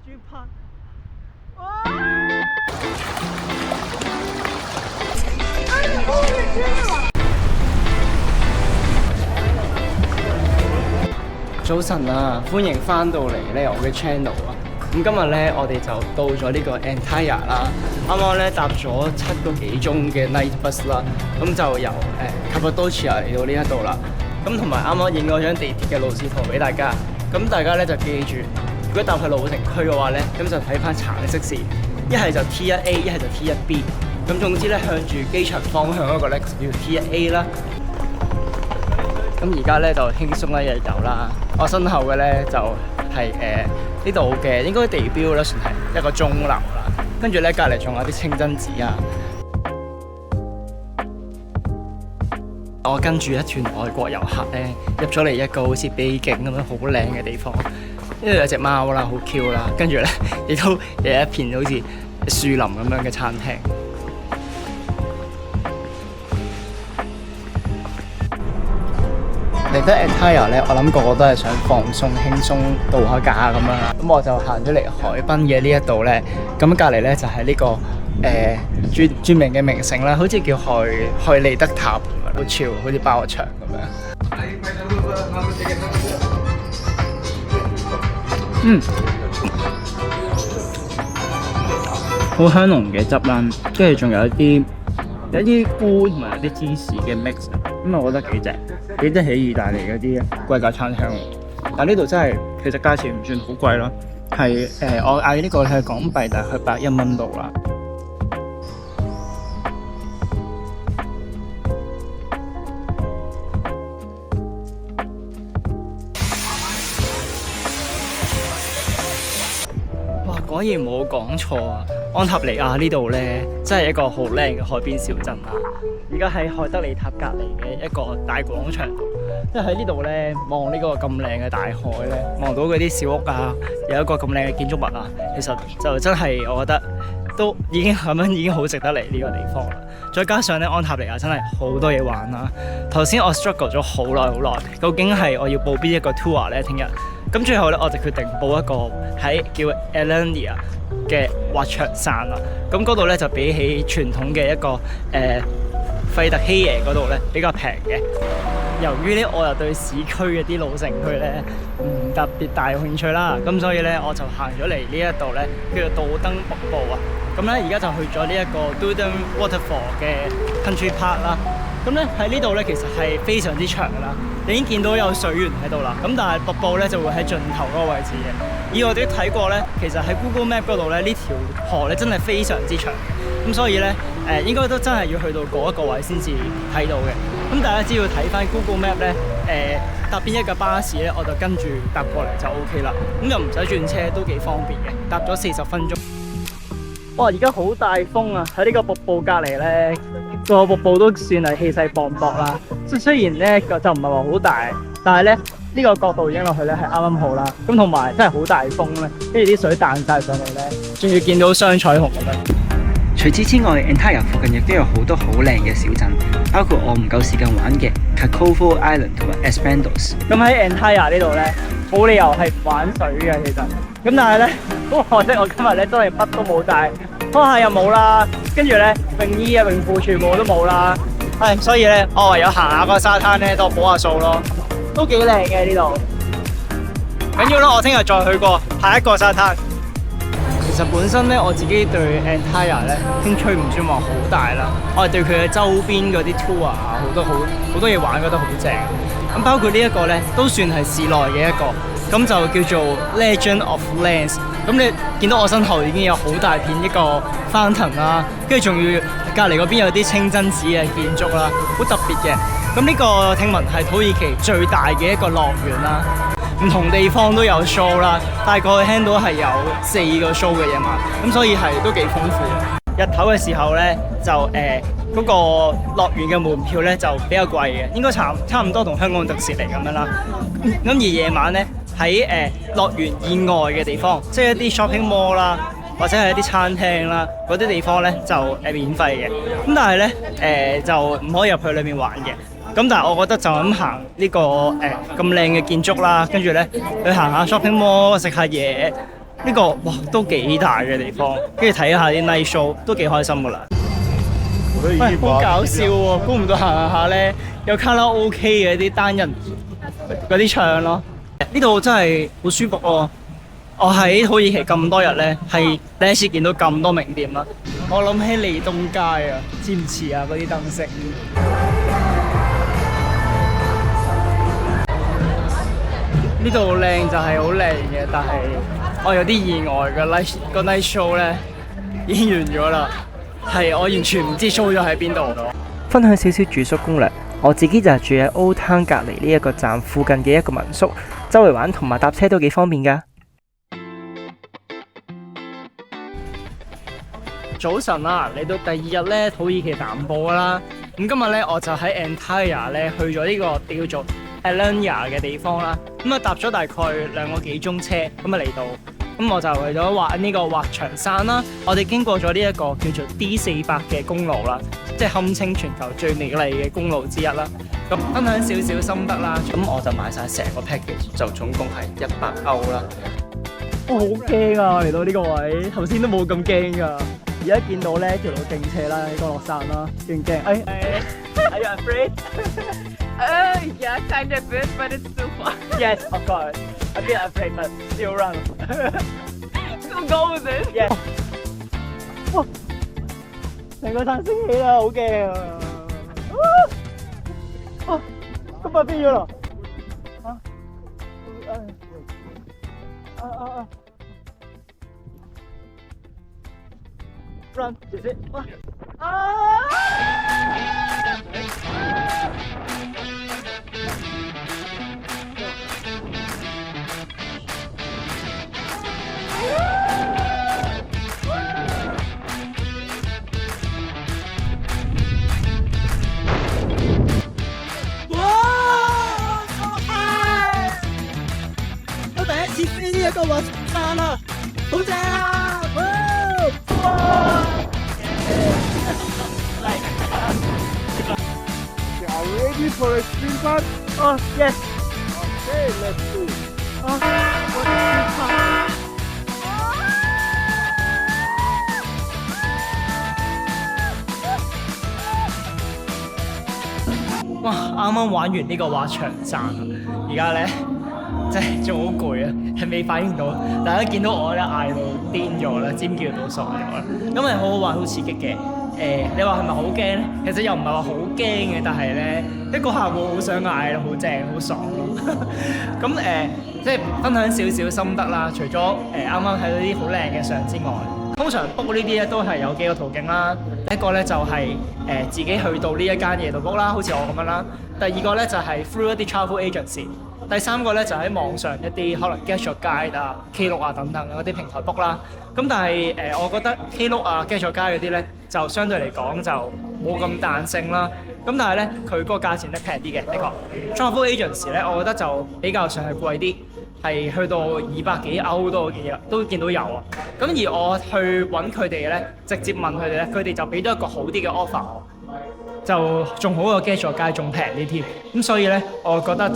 Country Park。早晨啊，歡迎翻到嚟咧我嘅 channel 啊！咁今日咧我哋就到咗呢個 Antaya 啦，啱啱咧搭咗7個幾鐘嘅 night bus 啦，咁就由Cappadocia 嚟到呢一度啦。咁同埋啱啱影咗張地鐵嘅路線圖俾大家，咁大家咧就記住，如果搭去老城區嘅話咧，咁就睇翻橙色線，一係就 T1A， 一係就 T1B。咁總之咧向住機場方向嗰個咧就叫 T1A 啦。咁而家咧就輕鬆一日遊啦。我身後嘅咧就係呢度嘅應該地標咧，算係一個鐘樓啦。跟住咧隔離仲有啲清真寺啊。我跟住一團外國遊客咧入咗嚟一個好似秘境咁樣好靚嘅地方，呢度有隻貓啦，好 Q 啦。跟住咧亦都有一片好似樹林咁樣嘅餐廳。嚟得 Antaya 咧，我諗個個都係想放鬆、輕鬆度下假咁樣啦。咁我就行咗嚟海濱嘅呢一度咧，咁隔離咧就係呢個著名嘅名城啦，好似叫海利德塔咁樣，好超，好似包個場咁樣。好香濃嘅汁啦，跟住仲有一啲菇同埋有啲芝士嘅 mix， 咁我覺得幾正，幾得起意大利嗰啲貴價餐廳。但呢度真係其實價錢唔算好貴咯，係我嗌呢個係港幣大概101蚊度啦。哇！果然冇講錯啊！安塔利亞呢度咧，真係一個好靚嘅海邊小鎮啦。而家喺海德里塔隔離嘅一個大廣場度，即係喺呢度咧望呢個咁靚嘅大海咧，望到嗰啲小屋啊，有一個咁靚嘅建築物啊，其實就真係我覺得都已經咁樣已經好值得嚟呢個地方啦。再加上咧安塔利亞真係好多嘢玩啦。頭先我 struggle 咗好耐，究竟係我要報邊一個 tour 咧？聽日咁最後咧我就決定報一個喺叫 Alania 嘅滑翔傘啦。咁嗰度咧就比起傳統嘅一個費特希耶嗰度咧比較平嘅。由於咧我又對市區嘅啲老城區咧唔特別大興趣啦，咁所以咧我就行咗嚟呢一度咧叫做杜登瀑布啊。咁咧而家就去咗呢一個 Duden Waterfall 嘅 Country Park 啦。咁咧喺呢度咧其實係非常之長噶啦，你已經見到有水源喺度啦。咁但係瀑布咧就會喺盡頭嗰個位置嘅。以我哋睇過咧，其實喺 Google Map 嗰度咧呢條河咧真係非常之長嘅。咁所以咧應該都真係要去到嗰一個位先至睇到嘅。咁大家只要睇翻 Google Map 咧搭邊一架巴士咧，我就跟住搭過嚟就 OK 啦。咁又唔使轉車，都幾方便嘅。搭咗40分鐘。哇！而家好大風啊！喺呢個瀑布隔離咧，個瀑布都算係氣勢磅礴啦。雖然咧就唔係話好大，但係咧呢個角度影落去咧係啱啱好啦。咁同埋真係好大風咧，跟住啲水彈晒上嚟咧，仲要見到雙彩虹咁樣。除此之外 ，Antaya 附近亦都有好多好靚嘅小鎮，包括我唔夠時間玩嘅 Cacovo Island 同埋 Espandos。咁喺 Antaya 呢度咧，冇理由係唔玩水嘅其實。咁但係咧，好可惜我今日咧真係乜都冇帶，拖鞋又冇啦，跟住咧泳衣啊泳褲全部都冇啦。所以咧我唯有行下個沙灘咧，當補下數咯，都幾靚嘅呢度。緊要啦，我聽日再去過下一個沙灘。其實本身咧我自己對 Antaya 咧興趣唔算話好大啦，我係對佢嘅周邊嗰啲 tour 啊好多嘢玩覺得好正。咁包括呢一個咧都算係市內嘅一個，咁就叫做 Legend of Lands。咁你見到我身後已經有好大片一個 fountain 啦，跟住仲要隔離嗰邊有啲清真寺嘅建築啦，好特別嘅。咁呢個聽聞係土耳其最大嘅一個樂園啦。唔同地方都有 show 啦，大概聽到係有4個 show 嘅夜晚，咁所以係都幾豐富。日頭嘅時候咧，就嗰個樂園嘅門票咧就比較貴嘅，應該差唔多同香港迪士尼咁樣啦。咁而夜晚咧喺樂園以外嘅地方，即係一啲 shopping mall 啦，或者係一啲餐廳啦，嗰啲地方咧就免費嘅。咁但係咧就唔可以入去裏面玩嘅。咁但係我覺得就咁行呢個咁靚嘅建築啦，跟住咧去行下 shopping mall 食下嘢，呢個哇都幾大嘅地方，跟住睇下啲 night show 都幾開心噶啦。喂，好搞笑喎！估唔到行下咧有卡拉 OK 嘅啲單人嗰啲唱咯。呢度真係好舒服喎！我喺土耳其咁多日咧，係第一次見到咁多名店啦。我諗起利東街啊，似唔似啊？嗰啲燈飾。呢度靚就係好靚嘅，但係我有啲意外嘅 night show 咧已經完咗啦，係我完全唔知 show 咗喺邊度。分享少少住宿攻略，我自己就係住喺 Old Town 隔離呢一個站附近嘅一個民宿，周圍玩同埋搭車都幾方便㗎。早晨啦，嚟到第2日咧，土耳其南部啦。咁今日咧我就喺 Antalya 咧去咗呢個叫做 Alanya 嘅地方啦。咁啊搭咗大概2個幾鐘車，咁啊嚟到。咁我就為咗玩呢個滑翔傘啦。我哋經過咗呢一個叫做 D400嘅公路啦，即係堪稱全球最美麗嘅公路之一啦。咁分享少少心得啦。咁我就買晒成個 package，就總共係100歐啦。我好驚啊！嚟到呢個位，頭先都冇咁驚㗎。而家見到咧條路勁斜啦，降落傘啦，勁驚。Are you afraid? Yeah, kind of bit, but it's still fun. Yes, of course. A bit afraid, but still run. Still go with it. Yes. 哇！成個傘升起啦，好驚啊！啊！咁快飛咗啦！Run, is it? 我第一次飛呢一個滑翔傘啊，好正啊！Ready for a spin part? Oh, yes. Okay, let's do it. Wow, 啱啱玩完呢個滑翔傘，而家咧真係仲好攰啊，係未反應到。大家見到我咧嗌到癲咗啦，尖叫到傻咗啦，咁係好好玩，好刺激嘅。你話係咪好驚咧？其實又唔係話好驚嘅，但係咧一個下會好想嗌咯，好正，好爽咯。咁即係分享少少心得啦。除咗啱啱睇到啲好靚嘅相之外，通常 book 呢啲咧都係有幾個途徑啦。第一個咧就係自己去到呢一間嘢度 book 啦，好似我咁樣啦。第二個咧就係 through 一啲 travel agency。第三個咧就喺網上一啲可能 Get Your Guide 啊、Klook 啊等等嗰啲平台 book 啦。咁但係我覺得 Klook 啊、Get Your Guide 嗰啲咧就相對嚟講就冇咁彈性啦。咁但係咧佢嗰個價錢咧平啲嘅，的確。Travel Agency 咧，我覺得就比較上係貴啲，係去到200幾歐都見到有啊。咁而我去揾佢哋咧，直接問佢哋咧，佢哋就俾咗一個好啲嘅 offer 我。就仲好過 Get Your Guide 仲平啲添，咁所以咧，我覺得就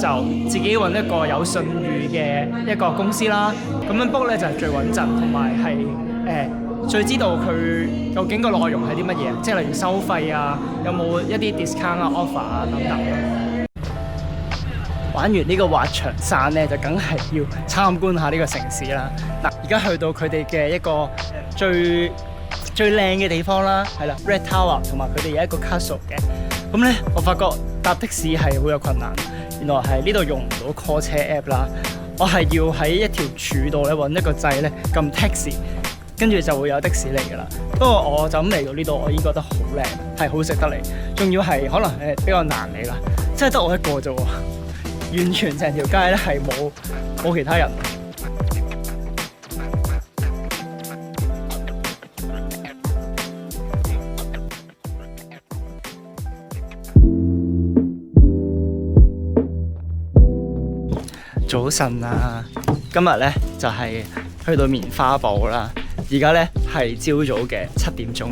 自己揾一個有信譽嘅一個公司啦，咁樣 book 咧就係最穩陣，同埋係最知道佢究竟個內容係啲乜嘢，即係例如收費啊，有冇一啲 discount 啊、offer 啊等等。玩完呢個滑翔傘咧，就梗係要參觀下呢個城市啦。嗱，而家去到佢哋嘅一個最靚嘅地方啦，係啦 Red Tower 同埋佢哋有一個 castle 嘅。咁咧，我發覺搭的士係好有困難，原來係呢度用唔到 call 車 app 啦。我係要喺一條柱度咧揾一個掣咧，撳 taxi， 跟住就會有的士嚟㗎啦。不過我就咁嚟到呢度，我已經覺得好靚，係好值得嚟。仲要係可能比較難嚟啦，真係得我一個啫喎，完全成條街咧係冇其他人。早晨啊！今日咧就係去到棉花堡啦，而家咧係朝早嘅7點鐘，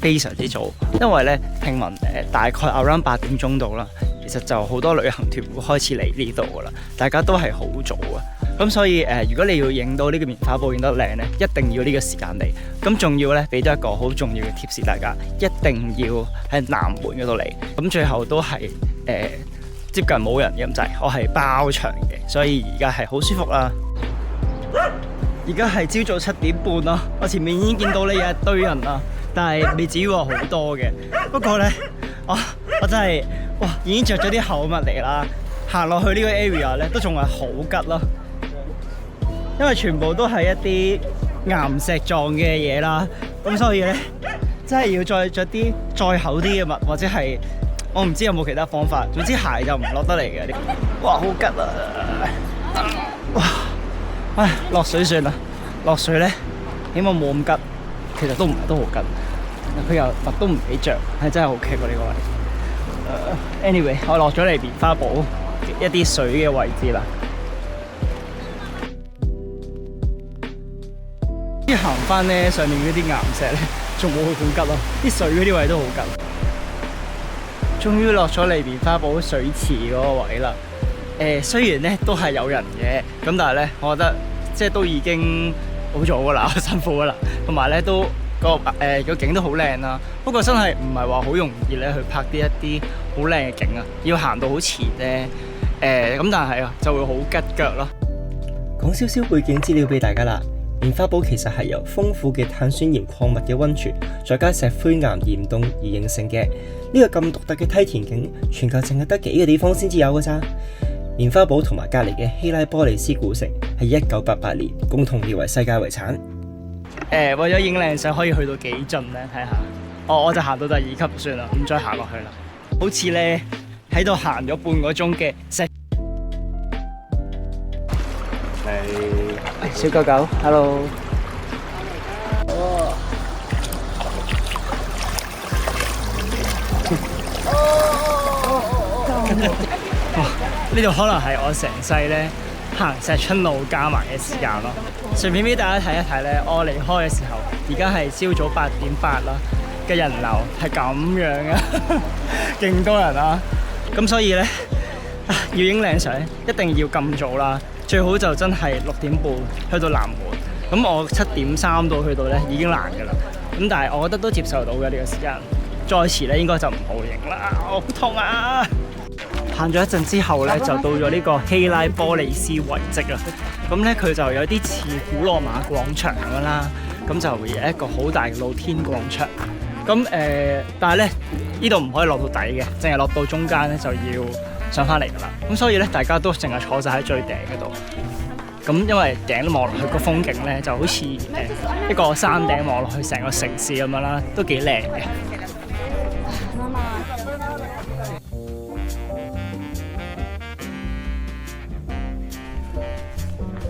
非常之早。因為咧聽聞大概 around 8點鐘到啦，其實就好多旅行團會開始嚟呢度噶啦，大家都係好早啊。咁所以如果你要影到呢個棉花堡影得靚咧，一定要呢個時間嚟。咁仲要咧俾咗一個好重要嘅貼士，大家一定要喺南門嗰度嚟。咁最後都係接近冇人咁滯，我係包場嘅，所以而家係好舒服啦。而家係朝早7點半啦，我前面已經見到呢有一堆人啦，但係未至於話好多嘅。不過咧，我真係哇，已經着咗啲厚襪嚟啦，行落去呢個 area 咧都仲係好吉咯，因為全部都係一啲岩石狀嘅嘢啦，咁所以咧真係要再着啲再厚啲嘅襪，或者係我唔知有冇其他方法，總之鞋就唔落得嚟嘅。哇，好吉啊！哇！唉，落水算啦，落水咧，起碼冇咁吉，其實都唔係都好吉。佢又襪都唔俾着，係真係好棘喎呢個位。Anyway， 我落咗嚟棉花堡一啲水嘅位置啦。啲行翻咧上面嗰啲岩石咧，仲冇佢咁吉咯，啲水嗰啲位都好吉。終於落咗嚟棉花堡水池嗰個位啦。雖然咧都係有人嘅，咁但係咧，我覺得即係都已經好早噶啦，辛苦噶啦，同埋咧都個景都好靚啦。不過真係唔係話好容易咧去拍啲一啲好靚嘅景啊，要行到好前咧，咁但係啊就會好吉腳咯。講少少背景資料俾大家啦。棉花堡其實係由豐富嘅碳酸鹽礦物嘅溫泉，再加石灰岩鹽凍而形成嘅。呢個咁獨特嘅梯田景，全球淨係得幾個地方先至有㗎咋。棉花堡同埋隔離嘅希拉波利斯古城係1988年共同列為世界遺產。為咗影靚相，可以去到幾盡咧？睇下，我就行到第2級算啦，唔再行落去啦。好似咧喺度行咗半個鐘嘅石。小狗狗 ，hello。呢度可能係我成世咧行石春路加埋嘅時間咯。順便俾大家睇一睇咧，我離開嘅時候，而家係朝早8:08啦，嘅人流係咁樣嘅，勁多人啦。咁所以咧，要影靚相一定要咁早啦，最好就真係6點半去到南門。咁我7點3到去到咧已經難㗎啦。咁但係我覺得都接受到嘅呢個時間。再遲咧應該就唔好影啦，好痛啊！行咗一陣之後咧，就到咗呢個希拉波利斯遺跡啦。咁咧佢就有啲似古羅馬廣場咁啦，咁就會有一個好大嘅露天廣場。咁但係咧呢度唔可以落到底嘅，淨係落到中間咧就要上翻嚟㗎啦。咁所以咧大家都淨係坐晒喺最頂嗰度。咁因為頂望落去個風景咧就好似一個山頂望落去成個城市咁樣啦，都幾靚嘅。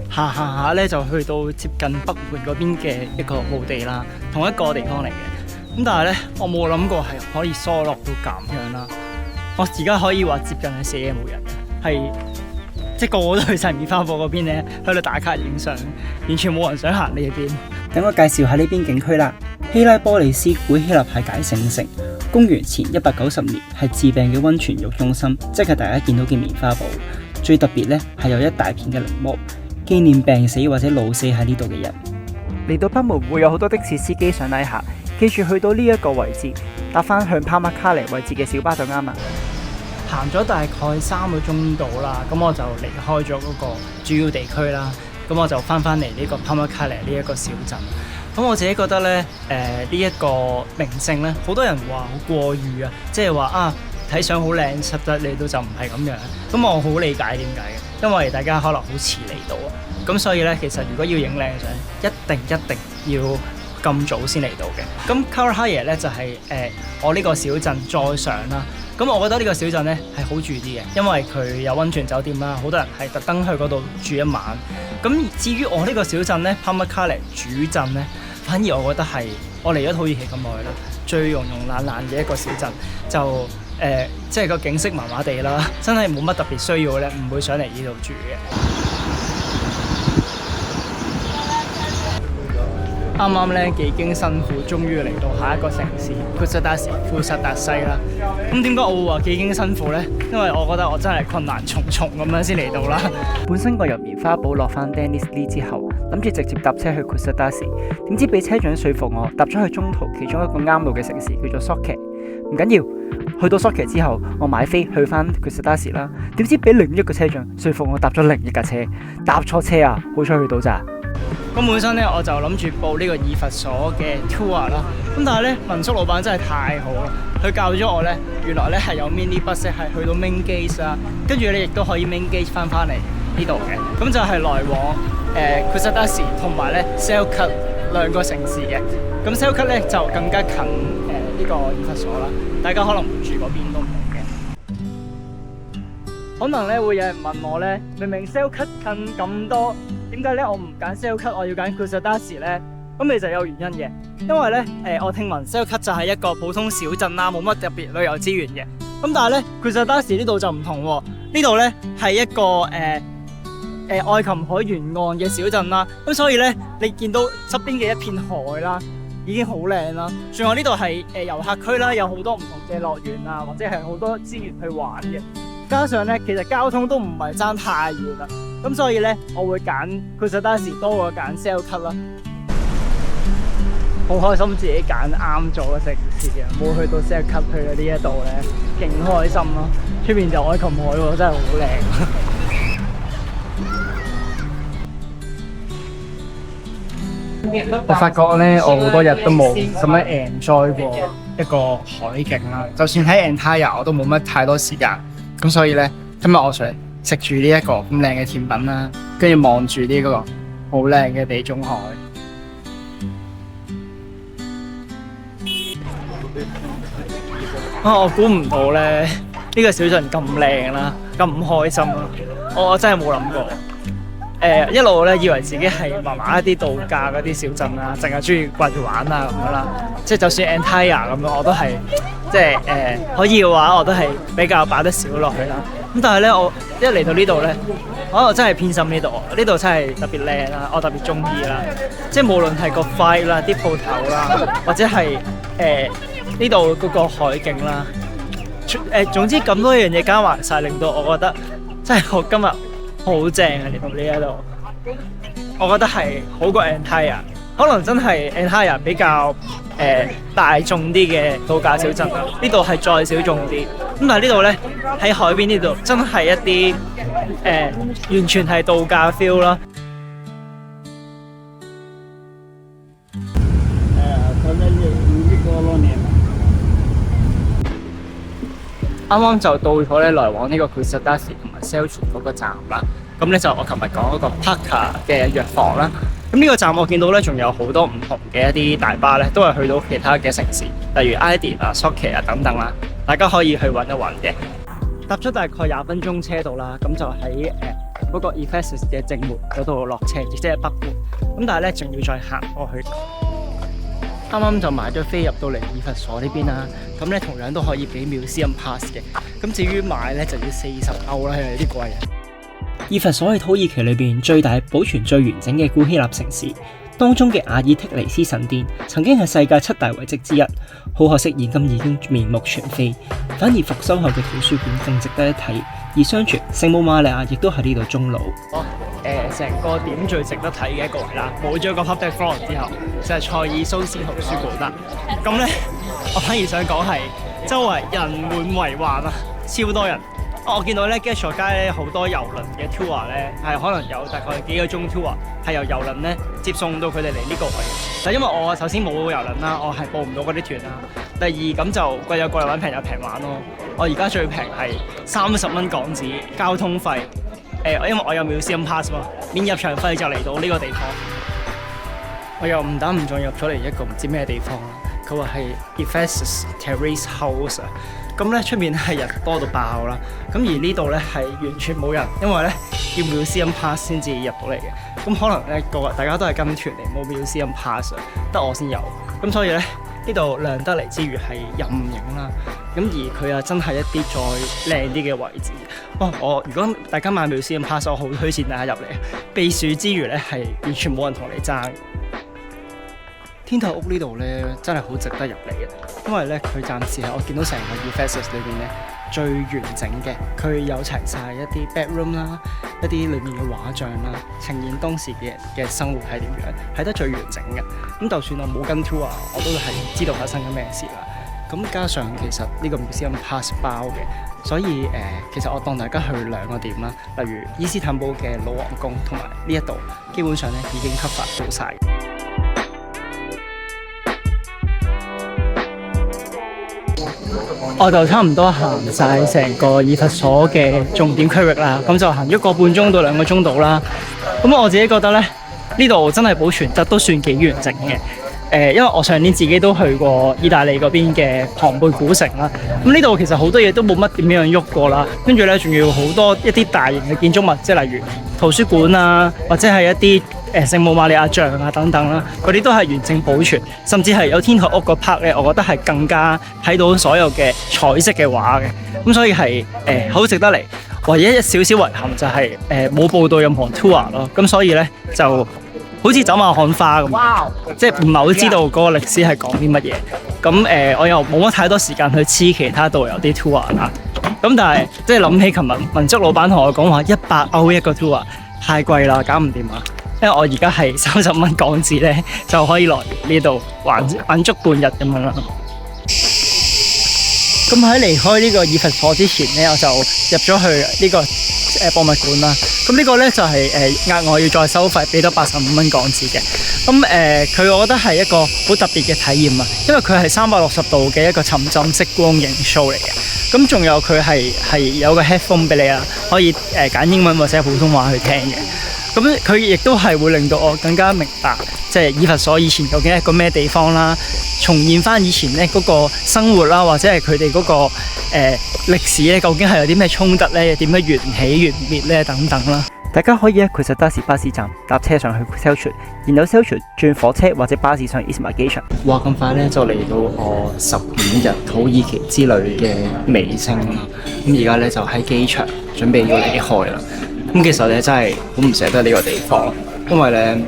行下咧就去到接近北門嗰邊嘅一個墓地啦，同一個地方嚟嘅。咁但係咧，我冇諗過係可以疏落到咁樣啦。我而家可以話接近係死嘢冇人，係即係個個都去晒棉花堡嗰邊咧，喺度打卡影相，完全冇人想行呢邊。等我介紹下呢邊景區啦。希拉波利斯古希臘係解聖城，公元前190年係治病嘅溫泉浴中心，即係大家見到嘅棉花堡。最特別咧係有一大片嘅陵墓，紀念病死或者老死喺呢度嘅人。嚟到北門會有好多的士司機上嚟行，記住去到呢一個位置，搭翻向帕麥卡尼位置嘅小巴就啱啦。行咗大概3個鐘度啦，咁我就離開咗嗰個主要地區啦，咁我就翻嚟呢個帕麥卡尼呢一個小鎮。咁我自己覺得咧，呢一個名勝咧，好多人話好過譽啊，即係話啊睇相好靚，實質嚟到就唔係咁樣。咁我好理解點解嘅，因為大家可能好遲嚟到啊。咁所以咧，其實如果要影靚相，一定要咁早先嚟到嘅。咁 Karahaya 咧就係我呢個小鎮再上啦。咁我覺得呢個小鎮咧係好住啲嘅，因為佢有溫泉酒店啦，好多人係特登去嗰度住一晚。咁至於我呢個小鎮咧 Pamukkale 主鎮咧，反而我覺得係我嚟咗土耳其咁耐啦，最溶溶爛爛嘅一個小鎮，就即係個景色麻麻地啦，真係冇乜特別需要咧，唔會上嚟呢度住嘅。啱啱咧幾經辛苦，終於嚟到下一個城市庫薩達西啦。咁點解我會話幾經辛苦呢？因為我覺得我真係困難重重咁樣先嚟到啦。本身我由棉花堡落翻 Denizli 之後，諗住直接搭車去庫薩達斯，點知俾車長說服我搭咗去中途其中一個啱路嘅城市叫做 Sochi。唔緊要，去到 Sochi之後，我買飛去翻庫薩達斯啦。點知俾另一個車長說服我搭咗另一架車，搭錯車啊！好彩去到咋。咁本身咧我就諗住報呢個以弗所嘅 tour 啦，咁但係咧民宿老闆真係太好啦，佢教咗我咧原來咧係有 mini bus 係去到 main gate 啦，跟住你亦都可以 main gate 翻嚟呢度嘅，咁就係來往庫薩達斯同埋咧 Selçuk 兩個城市嘅，咁 Selçuk 咧就更加近呢個以弗所啦，大家可能會住嗰邊都唔同嘅。可能咧會有人問我咧，明明 Selçuk 近咁多，點解咧我唔揀 Selçuk，我要揀庫薩達斯咧？咁其實有原因嘅，因為咧我聽聞 Selçuk 就係一個普通小鎮啦，冇乜特別旅遊資源嘅。咁但係咧庫薩達斯呢度就唔同喎，呢度咧係一個愛琴海沿岸嘅小鎮啦。咁所以咧你見到側邊嘅一片海啦，已經好靚啦。仲有呢度係遊客區啦，有好多唔同嘅樂園啊，或者係好多資源去玩嘅。加上咧其實交通都唔係爭太遠啦。咁所以咧，我會揀庫薩達斯多過揀 Selçuk 啦。好開心自己揀啱咗嘅城市啊！冇去到 Selçuk 去到呢一度咧，勁開心咯。出面就愛琴海喎，真係好靚。我發覺咧，我好多日都冇咁樣 enjoy 過一個海景啦。就算喺 Antalya 我都冇乜太多時間。咁所以咧，今日我想食住呢一個咁靚嘅甜品啦，跟住望住呢個好靚嘅地中海。我估唔到咧，呢個小鎮咁靚啦，咁開心啦，我真係冇諗過。一路咧以為自己係麻麻一啲度假嗰啲小鎮啦，淨係中意掛住玩啊咁樣啦。即係就算 Antalya 咁樣，我都係即係可以嘅話，我都係比較擺得少落去啦。咁但係咧，我一嚟到呢度咧，我真係偏心呢度，呢度真係特別靚啦，我特別中意啦。即係無論係個 vibe 啦、啲鋪頭啦，或者係呢度嗰個海景啦，總之咁多樣嘢加埋晒，令到我覺得真係我今日好正啊！嚟到呢一度，我覺得係好過 Antalya， 可能真係 Antalya 比較大眾啲嘅度假小鎮啦。呢度係再小眾啲，咁但係呢度咧喺海邊呢度真係一啲完全係度假 feel 啦。啱啱就到咗咧來往呢個庫薩達斯同埋 Selçuk 嗰個站啦。咁咧就我琴日講嗰個 Parka 嘅藥房啦。咁呢個站我見到咧仲有好多唔同嘅一啲大巴咧，都係去到其他嘅城市，例如 Aydin 啊、Sochi 啊等等啦。大家可以去揾一揾嘅。搭咗大概20分鐘車度啦，咁就喺嗰個 Ephesus 嘅正門嗰度落車，亦即係北門。咁但係咧仲要再行過去。啱啱就買咗飛入到嚟以弗所呢邊啦，咁咧同樣都可以俾 Museum Pass 嘅。咁至於買咧就要40歐啦，有啲貴啊。以弗所係土耳其裏邊最大、保存最完整嘅古希臘城市，當中嘅阿爾忒尼斯神殿曾經係世界7大遺跡之一，好可惜現今已經面目全非，反而復修後嘅圖書館更值得一睇。而相傳聖母瑪利亞亦都喺呢度終老。成個點最值得睇嘅一個位啦，冇咗個 public forum 之後，就係塞爾蘇斯圖書館啦。咁咧，我反而想講係周圍人滿為患啊，超多人。我見到咧 Getxo 街咧好多郵輪嘅 tour 咧，係可能有大概幾個鐘 tour， 係由郵輪咧接送到佢哋嚟呢個位。但因為我首先冇郵輪啦，我係報唔到嗰啲團啦。第二咁就貴有貴玩，平有平玩咯。我而家最平係30蚊港紙交通費。因為我有 Museum Pass 嘛，免入場費就嚟到呢個地方。我又誤打誤撞入咗嚟一個唔知咩地方啦。佢話係 Ephesus Terrace House 啊。咁咧出面係人多到爆啦。咁而呢度咧係完全冇人，因為咧要 Museum Pass 先至入到嚟嘅。咁可能咧大家都係跟團嚟，冇 Museum Pass， 得我先有。咁所以咧呢度靚得嚟之餘係任影啦。咁而佢又真係一啲再靚啲嘅位置。如果大家買 Museum Pass， 我好推薦大家入嚟。避暑之餘咧係完全冇人同你爭。天台屋呢度咧真係好值得入嚟嘅，因為咧佢暫時係我見到成個 Ephesus 裏邊咧最完整嘅，佢有齊晒一啲 bedroom 啦，一啲裏面嘅畫像啦，呈現當時嘅生活係點樣，係得最完整嘅。咁就算我冇跟 tour，我都係知道發生緊咩事啦。咁加上其實呢個 museum pass 包嘅，所以其實我當大家去2個點啦，例如伊斯坦堡嘅老王宮同埋呢一度，基本上咧已經 cover 到晒。我就差唔多行晒成個以弗所嘅重點區域啦，咁就行咗個半鐘到2個鐘度啦。咁我自己覺得咧，呢度真係保存得都算幾完整嘅。因為我上年自己都去過意大利嗰邊嘅龐貝古城啦，咁呢度其實好多嘢都冇乜點樣喐過啦，跟住咧仲要好多一啲大型嘅建築物，即係例如圖書館啊，或者係一啲聖母瑪利亞像啊等等啦，嗰啲都係完整保存，甚至係有天台屋個 part 咧，我覺得係更加睇到所有嘅彩色嘅畫嘅，咁所以係好值得嚟。唯一一少少遺憾就係冇報到任何 tour 咯，咁所以咧就好似走馬看花咁，即係唔係好知道嗰個歷史係講啲乜嘢。咁我又冇乜太多時間去黐其他導遊啲 tour 啦。咁但係即係諗起琴日民宿老闆同我講話100歐一個 tour， 太貴啦，搞唔掂啊！因為我而家係30蚊港紙咧就可以來呢度玩足半日咁樣啦。咁喺離開呢個以弗所之前咧，我就入咗去呢個博物館啦。咁呢個咧就係額外要再收費，俾多85蚊港紙嘅。咁佢我覺得係一個好特別嘅體驗啊，因為佢係360度嘅一個沉浸式光影 show 嚟嘅。咁仲有佢係有個 headphone 俾你啦，可以揀英文或者普通話去聽嘅。咁佢亦都係會令到我更加明白，即係以弗所以前究竟係一個咩地方啦，重現翻以前咧嗰個生活啦，或者係佢哋嗰個歷史咧，究竟係有啲咩衝突咧，點樣緣起緣滅咧等等啦。大家可以喺 Kusadasi 巴士站搭車上去 Selçuk， 然後 Selçuk 轉火車或者巴士上 Izmir 機場。哇！咁快咧就嚟到我15日土耳其之旅嘅尾聲啦。咁而家咧就喺機場準備要離開啦。咁其實咧真係好唔捨得呢個地方，因為咧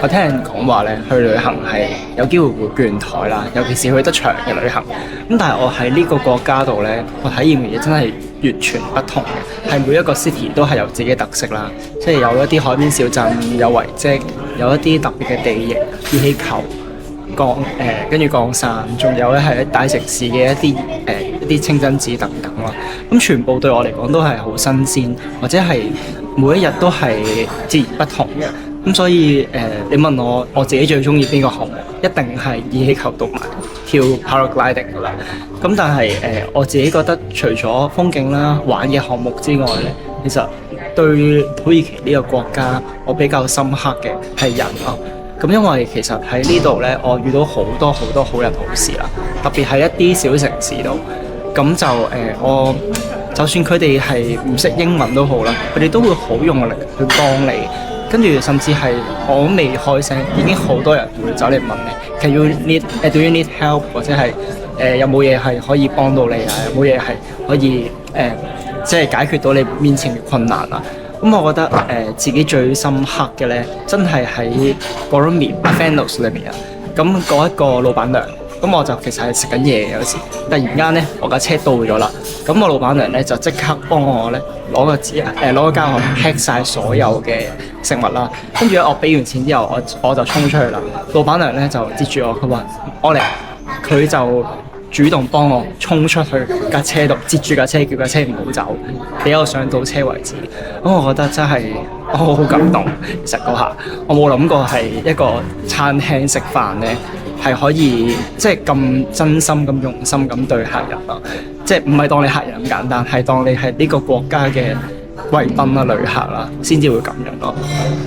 我聽人講話咧去旅行係有機會會倦怠啦，尤其是去得長嘅旅行。咁但係我喺呢個國家度咧，我體驗嘅嘢真係完全不同嘅，係每一個 city 都係有自己嘅特色啦，即係有一啲海邊小鎮，有遺跡，有一啲特別嘅地形、熱氣球、跟住降傘，仲有咧係大城市嘅一啲清真寺等等啦。咁全部對我嚟講都係好新鮮，或者係每一日都係截然不同嘅。咁所以你問我自己最中意邊個項目，一定係熱氣球同埋跳 paragliding 噶啦。咁但係我自己覺得除咗風景啦、玩嘅項目之外咧，其實對土耳其呢個國家我比較深刻嘅係人咯。咁因為其實喺呢度咧，我遇到好多好人好事啦，特別係一啲小城市度。咁就我就算佢哋係唔識英文都好啦，佢哋都會好用力去幫你。跟住甚至係我未開聲，已經好多人會走嚟問你 ，Do you need help？ 或者係有冇嘢係可以幫到你啊？有冇嘢係可以即係解決到你面前嘅困難啊？咁我覺得自己最深刻嘅咧，真係喺 Boromir Fanos 裏面啊。咁嗰一個老闆娘，咁我就其實係食緊嘢有時，突然間咧我架車到咗啦，咁我老闆娘咧就即刻幫我咧攞個膠盒 pack 晒所有嘅食物啦，跟住咧我俾完錢之後，我就衝出去啦。老闆娘咧就接住我，佢話我嚟，佢就主動幫我衝出去架車度，截住架車，叫架車唔好走，俾我上到車為止。咁我覺得真係我好感動。其實嗰下我冇諗過係一個餐廳食飯咧，係可以即係咁真心、咁用心咁對客人啊！即係唔係當你客人咁簡單，係當你係呢個國家嘅貴賓啦、旅客啦，先至會咁樣咯。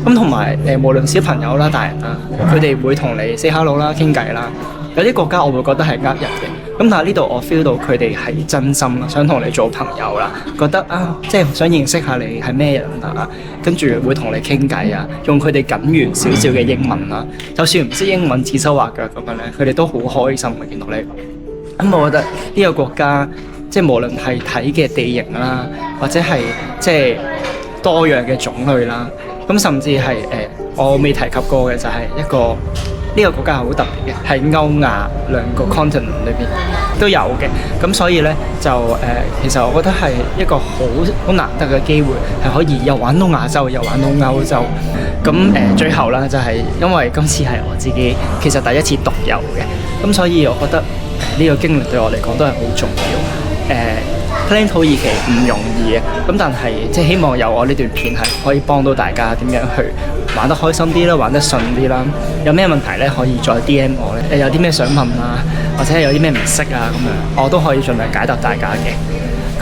咁同埋無論小朋友啦、大人啦，佢哋會同你 say hello 啦、傾偈啦。有啲國家我會覺得係呃人嘅，咁但係呢度我 feel 到佢哋係真心啦，想同你做朋友啦，覺得啊，即係想認識下你係咩人啊，跟住會同你傾偈啊，用佢哋僅餘少少嘅英文啦，就算唔識英文指手畫腳咁樣咧，佢哋都好開心嘅見到你。咁我覺得呢個國家即係無論係睇嘅地形啦，或者係即係多樣嘅種類啦，咁甚至係我未提及過嘅就係一個呢個國家係好特別嘅，喺歐亞兩個 continent 裏邊都有嘅。咁所以呢，就其實我覺得係一個好難得嘅機會，係可以又玩到亞洲又玩到歐洲。咁最後啦，就係因為今次係我自己其實第一次獨遊嘅，咁所以我覺得呢個經歷對我嚟講都係好重要。plan 土耳其唔容易嘅，咁但係即係希望有我呢段片係可以幫到大家點樣去玩得開心啲啦，玩得順啲啦。有咩問題咧可以再 DM 我咧，有啲咩想問啊，或者有啲咩唔識啊咁樣，我都可以盡量解答大家嘅。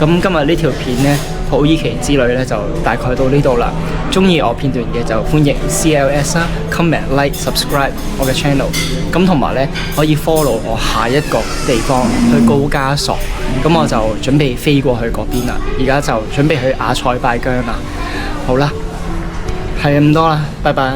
咁今日呢條片咧，土耳其之旅咧就大概到呢度啦。中意我片段嘅就歡迎 CLS 啦 ，comment like subscribe 我嘅 channel。咁同埋咧可以 follow 我下一個地方去高加索。咁我就準備飛過去嗰邊啦，而家就準備去阿塞拜疆啦。好啦，係咁多啦，拜拜。